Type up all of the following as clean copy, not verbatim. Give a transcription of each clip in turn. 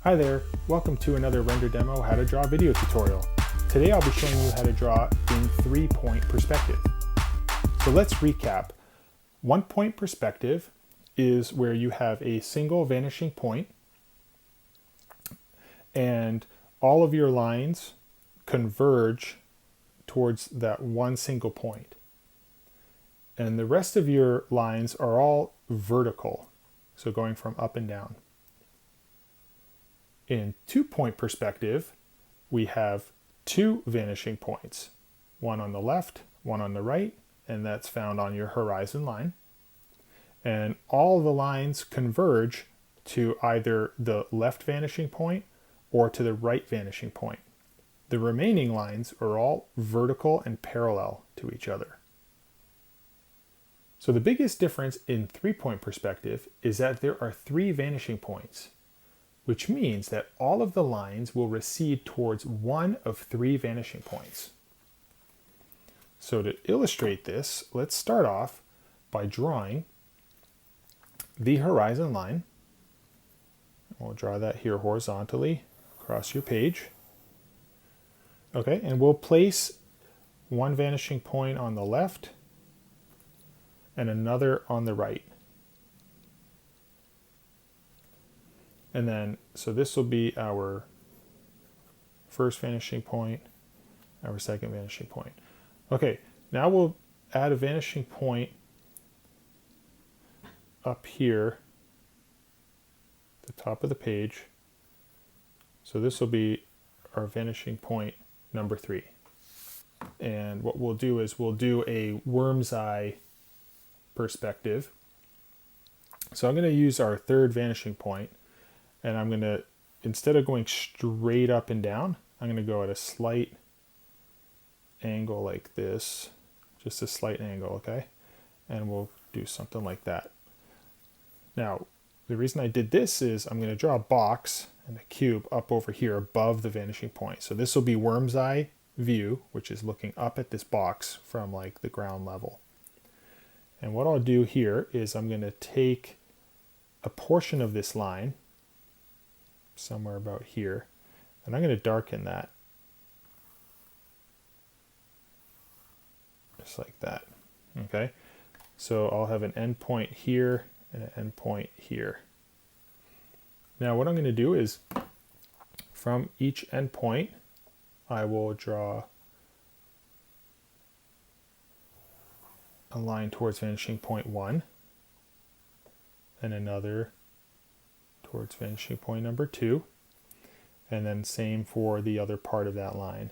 Hi there, welcome to another render demo how to draw video tutorial. Today I'll be showing you how to draw in 3-point perspective. So let's recap. 1-point perspective is where you have a single vanishing point and all of your lines converge towards that one single point. And the rest of your lines are all vertical, so going from up and down. In 2-point perspective, we have two vanishing points, one on the left, one on the right, and that's found on your horizon line. And all the lines converge to either the left vanishing point or to the right vanishing point. The remaining lines are all vertical and parallel to each other. So the biggest difference in 3-point perspective is that there are 3 vanishing points, which means that all of the lines will recede towards one of 3 vanishing points. So to illustrate this, let's start off by drawing the horizon line. We'll draw that here horizontally across your page. Okay, and we'll place one vanishing point on the left and another on the right. And then, so this will be our first vanishing point, our second vanishing point. Okay, now we'll add a vanishing point up here, the top of the page. So this will be our vanishing point number 3. And what we'll do is we'll do a worm's eye perspective. So I'm going to use our third vanishing point. And I'm going to, instead of going straight up and down, I'm going to go at a slight angle like this. Just a slight angle, okay? And we'll do something like that. Now, the reason I did this is I'm going to draw a box and a cube up over here above the vanishing point. So this will be worm's eye view, which is looking up at this box from like the ground level. And what I'll do here is I'm going to take a portion of this line, somewhere about here, and I'm going to darken that just like that. Okay, so I'll have an endpoint here and an endpoint here. Now what I'm going to do is from each endpoint I will draw a line towards vanishing point 1 and another towards vanishing point number 2, and then same for the other part of that line.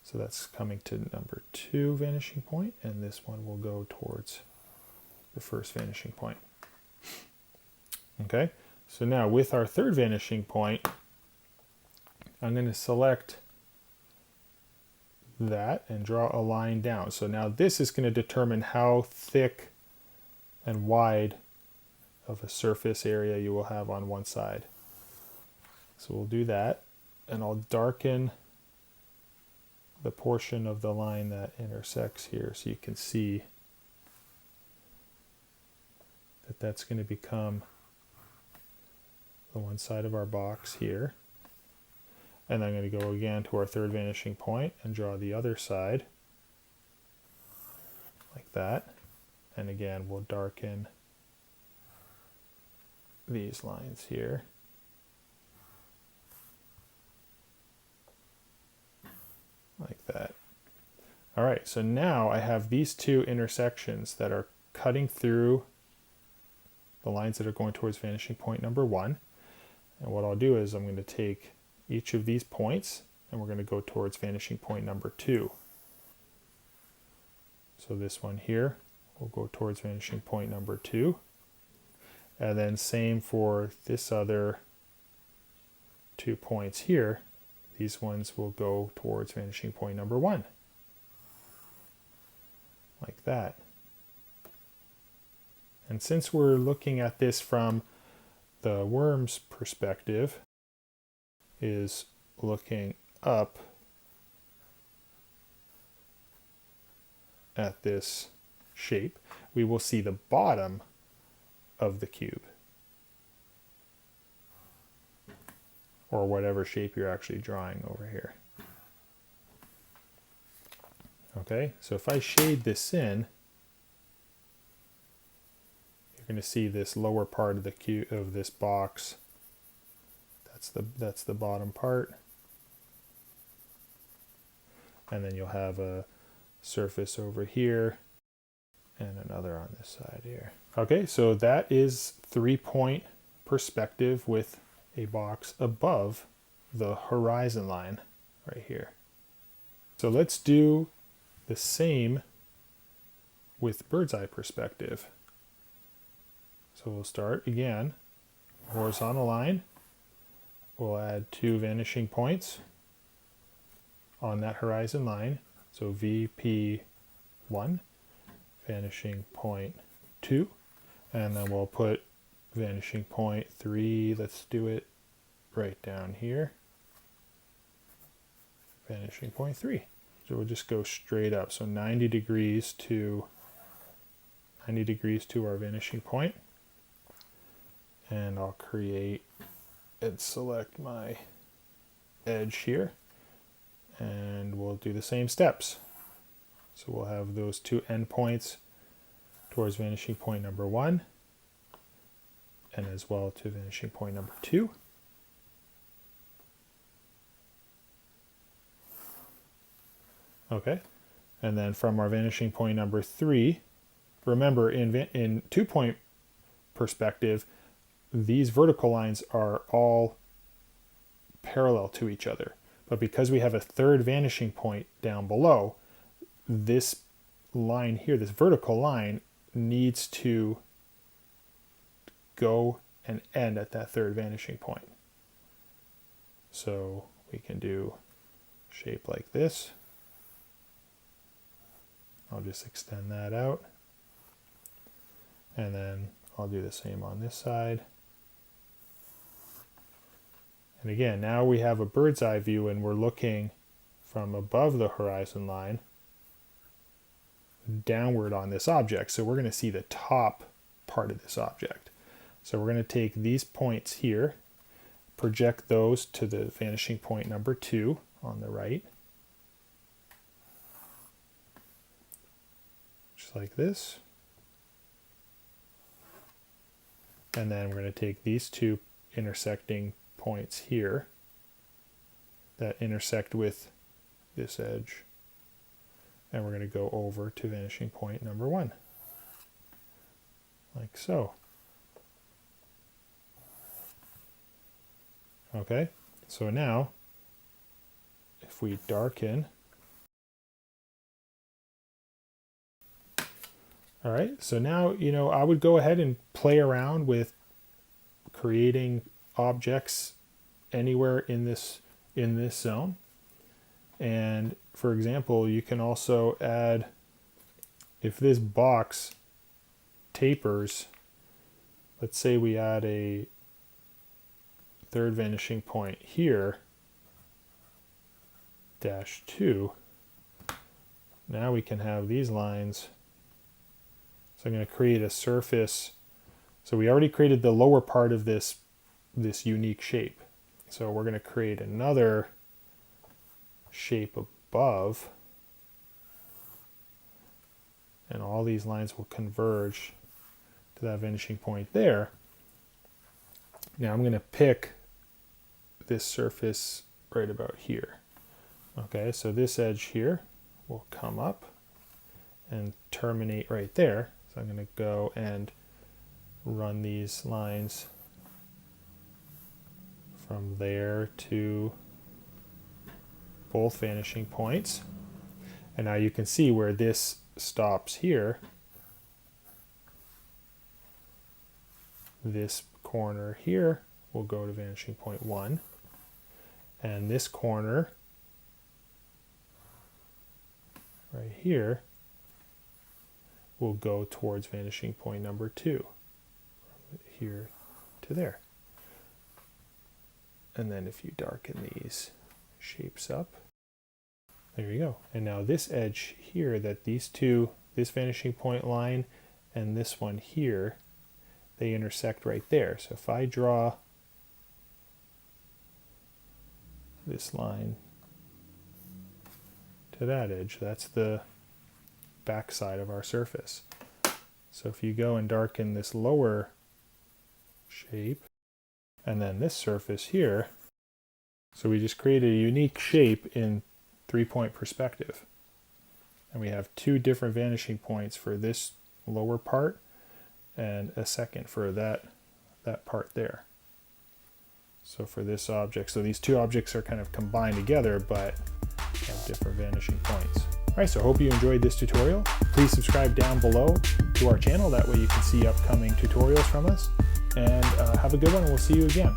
So that's coming to number 2 vanishing point, and this one will go towards the first vanishing point. Okay, so now with our third vanishing point, I'm going to select that and draw a line down. So now this is going to determine how thick and wide of a surface area you will have on one side. So we'll do that, and I'll darken the portion of the line that intersects here so you can see that that's going to become the one side of our box here. And I'm going to go again to our third vanishing point and draw the other side like that. And again, we'll darken these lines here. Like that. All right, so now I have these two intersections that are cutting through the lines that are going towards vanishing point number 1. And what I'll do is I'm going to take each of these points and we're going to go towards vanishing point number 2. So this one here will go towards vanishing point number 2. And then same for this other 2 points here. These ones will go towards vanishing point number 1. Like that. And since we're looking at this from the worm's perspective, is looking up at this shape, we will see the bottom of the cube. or whatever shape you're actually drawing over here. Okay, so if I shade this in, you're going to see this lower part of the cube of this box. That's the bottom part. And then you'll have a surface over here and another on this side here. Okay, so that is 3-point perspective with a box above the horizon line right here. So let's do the same with bird's eye perspective. So we'll start again, horizontal line. We'll add 2 vanishing points on that horizon line. So VP1, vanishing point 2, and then we'll put vanishing point 3, let's do it right down here, vanishing point 3. So we'll just go straight up, so 90 degrees to our vanishing point, and I'll create and select my edge here, and we'll do the same steps. So we'll have those 2 endpoints towards vanishing point number 1, and as well to vanishing point number 2. Okay, and then from our vanishing point number 3, remember in 2-point perspective, these vertical lines are all parallel to each other. But because we have a 3rd vanishing point down below, this line here, this vertical line, needs to go and end at that 3rd vanishing point. So we can do shape like this. I'll just extend that out. And then I'll do the same on this side. And again, now we have a bird's eye view and we're looking from above the horizon line downward on this object. So we're going to see the top part of this object. So we're going to take these points here, project those to the vanishing point number 2 on the right. Just like this. And then we're going to take these 2 intersecting points here that intersect with this edge, and we're going to go over to vanishing point number 1, like so. Okay, so now if we darken, all right, so now, I would go ahead and play around with creating objects anywhere in this zone. And for example, you can also add, if this box tapers, let's say we add a 3rd vanishing point here, -2, now we can have these lines. So I'm going to create a surface. So we already created the lower part of this unique shape. So we're going to create another shape above, and all these lines will converge to that vanishing point there. Now I'm going to pick this surface right about here. Okay, so this edge here will come up and terminate right there. So I'm going to go and run these lines from there to both vanishing points. And now you can see where this stops here. This corner here will go to vanishing point 1. And this corner right here will go towards vanishing point number 2, from here to there. And then if you darken these shapes up, there you go. And now this edge here, that these 2, this vanishing point line and this one here, they intersect right there. So if I draw this line to that edge. That's the back side of our surface. So if you go and darken this lower shape, and then this surface here, so we just created a unique shape in 3-point perspective. And we have 2 different vanishing points for this lower part and a second for that part there. So for this object, so these 2 objects are kind of combined together, but have different vanishing points. All right, so I hope you enjoyed this tutorial. Please subscribe down below to our channel. That way you can see upcoming tutorials from us. And have a good one, and we'll see you again.